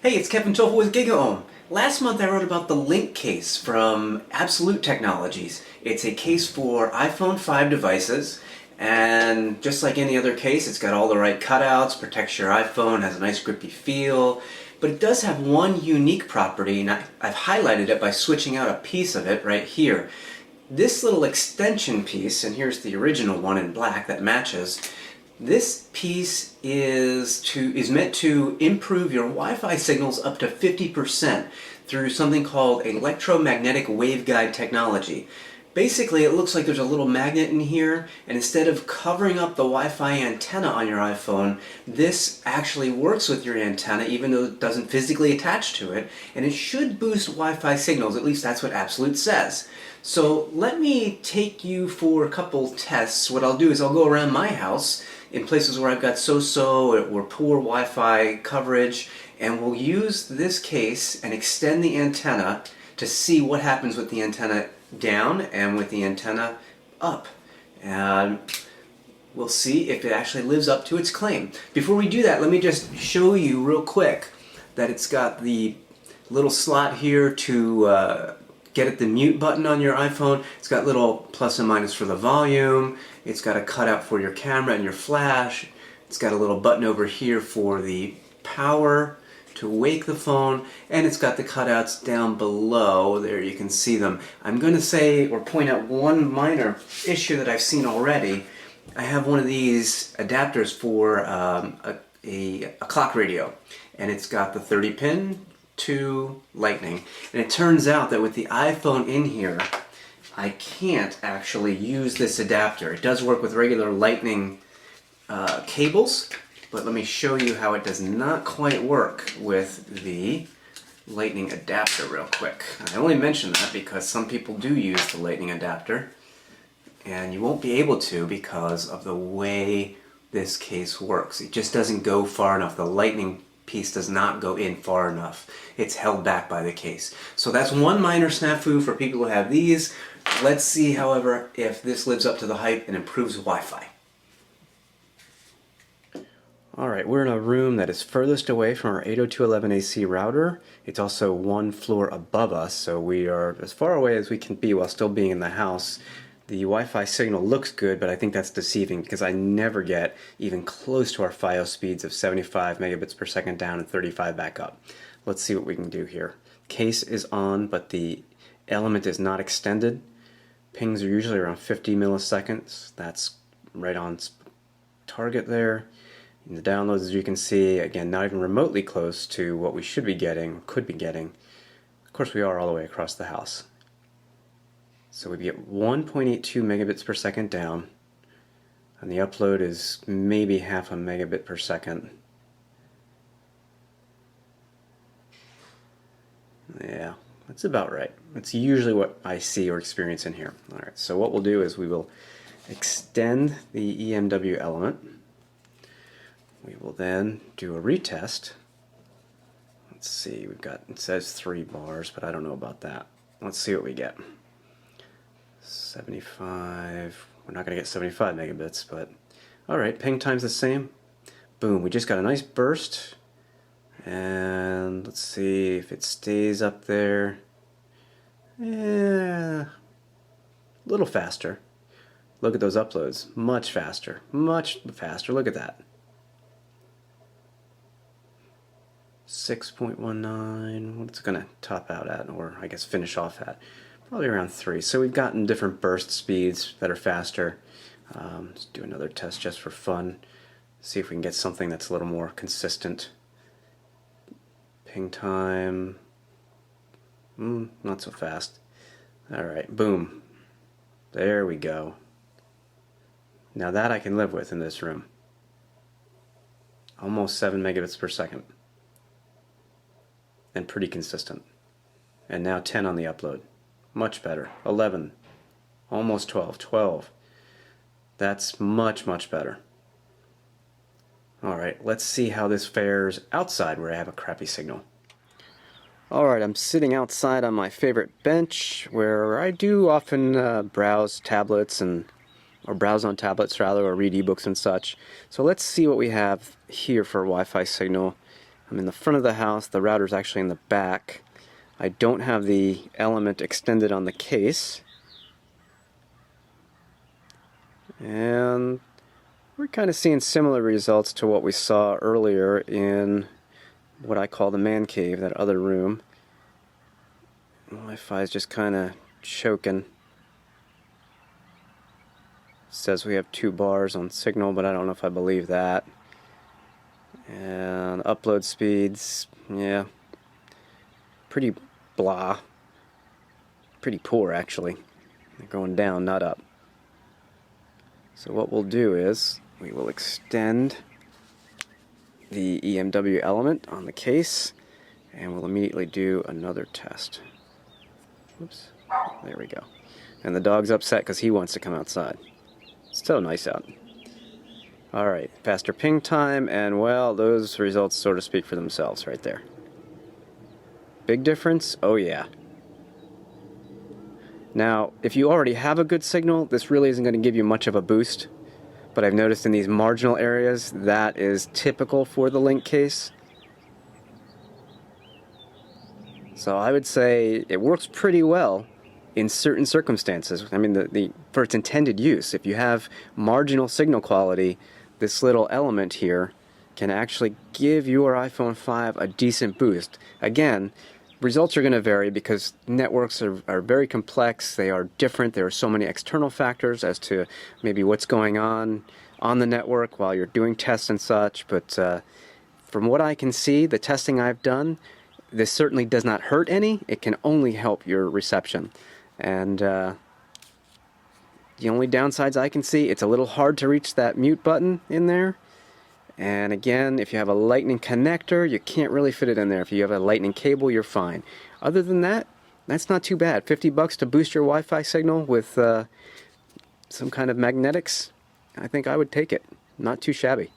Hey, it's Kevin Toffel with GigaOhm. Last month I wrote about the Link case from Absolute Technologies. It's a case for iPhone 5 devices, and just like any other case, it's got all the right cutouts, protects your iPhone, has a nice grippy feel, but it does have one unique property, and I've highlighted it by switching out a piece of it right here. This little extension piece, and here's the original one in black that matches, this piece is meant to improve your Wi-Fi signals up to 50% through something called electromagnetic waveguide technology. Basically, it looks like there's a little magnet in here, and instead of covering up the Wi-Fi antenna on your iPhone, this actually works with your antenna even though it doesn't physically attach to it, and it should boost Wi-Fi signals, at least that's what Absolute says. So let me take you for a couple tests. What I'll do is I'll go around my house in places where I've got so-so or poor Wi-Fi coverage, and we'll use this case and extend the antenna to see what happens with the antenna down and with the antenna up. And we'll see if it actually lives up to its claim. Before we do that, let me just show you real quick that it's got the little slot here to get at the mute button on your iPhone. It's got little plus and minus for the volume. It's got a cutout for your camera and your flash. It's got a little button over here for the power to wake the phone, and it's got the cutouts down below. There you can see them. I'm going to say or point out one minor issue that I've seen already. I have one of these adapters for a clock radio, and it's got the 30 pin to lightning, and it turns out that with the iPhone in here I can't actually use this adapter. It does work with regular lightning cables, but let me show you how it does not quite work with the lightning adapter real quick. I only mention that because some people do use the lightning adapter, and you won't be able to because of the way this case works. It just doesn't go far enough. The lightning piece does not go in far enough. It's held back by the case. So that's one minor snafu for people who have these. Let's see, however, if this lives up to the hype and improves Wi-Fi. Alright, we're in a room that is furthest away from our 802.11ac router. It's also one floor above us, so we are as far away as we can be while still being in the house. The Wi-Fi signal looks good, but I think that's deceiving because I never get even close to our FiOS speeds of 75 megabits per second down and 35 back up. Let's see what we can do here. Case is on, but the element is not extended. Pings are usually around 50 milliseconds. That's right on target there. In the downloads, as you can see, again, not even remotely close to what we should be getting, could be getting. Of course, we are all the way across the house. So we get 1.82 megabits per second down, and the upload is maybe half a megabit per second. Yeah, that's about right. That's usually what I see or experience in here. Alright, so what we'll do is we will extend the EMW element. We will then do a retest. Let's see, we've got, it says 3 bars, but I don't know about that. Let's see what we get. 75, we're not going to get 75 megabits, but alright, ping time's the same. Boom, we just got a nice burst, and let's see if it stays up there. Yeah, a little faster. Look at those uploads, much faster, look at that. 6.19, what's it going to top out at, or I guess finish off at? Probably around 3. So we've gotten different burst speeds that are faster. Let's do another test just for fun. See if we can get something that's a little more consistent. Ping time. Not so fast. Alright, boom. There we go. Now that I can live with in this room. Almost 7 megabits per second. And pretty consistent. And now 10 on the upload. Much better. 11. Almost 12. 12. That's much, much better. Alright, let's see how this fares outside where I have a crappy signal. Alright, I'm sitting outside on my favorite bench where I do often browse tablets or browse on tablets rather, or read ebooks and such. So let's see what we have here for a Wi-Fi signal. I'm in the front of the house. The router's actually in the back. I don't have the element extended on the case. And we're kind of seeing similar results to what we saw earlier in what I call the man cave, that other room. Wi-Fi is just kind of choking. Says we have 2 bars on signal, but I don't know if I believe that. And upload speeds, yeah, pretty blah. Pretty poor, actually. They're going down, not up. So what we'll do is we will extend the EMW element on the case, and we'll immediately do another test. Oops, there we go. And the dog's upset because he wants to come outside. Still nice out. Alright, faster ping time, and well, those results sort of speak for themselves right there. Big difference? Oh yeah. Now, if you already have a good signal, this really isn't going to give you much of a boost. But I've noticed in these marginal areas, that is typical for the link case. So I would say it works pretty well in certain circumstances. I mean, for its intended use. If you have marginal signal quality, this little element here can actually give your iPhone 5 a decent boost. Again, results are going to vary because networks are very complex. They are different. There are so many external factors as to maybe what's going on the network while you're doing tests and such. But from what I can see, the testing I've done, this certainly does not hurt any. It can only help your reception. And the only downsides I can see, it's a little hard to reach that mute button in there. And again, if you have a lightning connector, you can't really fit it in there. If you have a lightning cable, you're fine. Other than that, that's not too bad. $50 to boost your Wi-Fi signal with some kind of magnetics, I think I would take it. Not too shabby.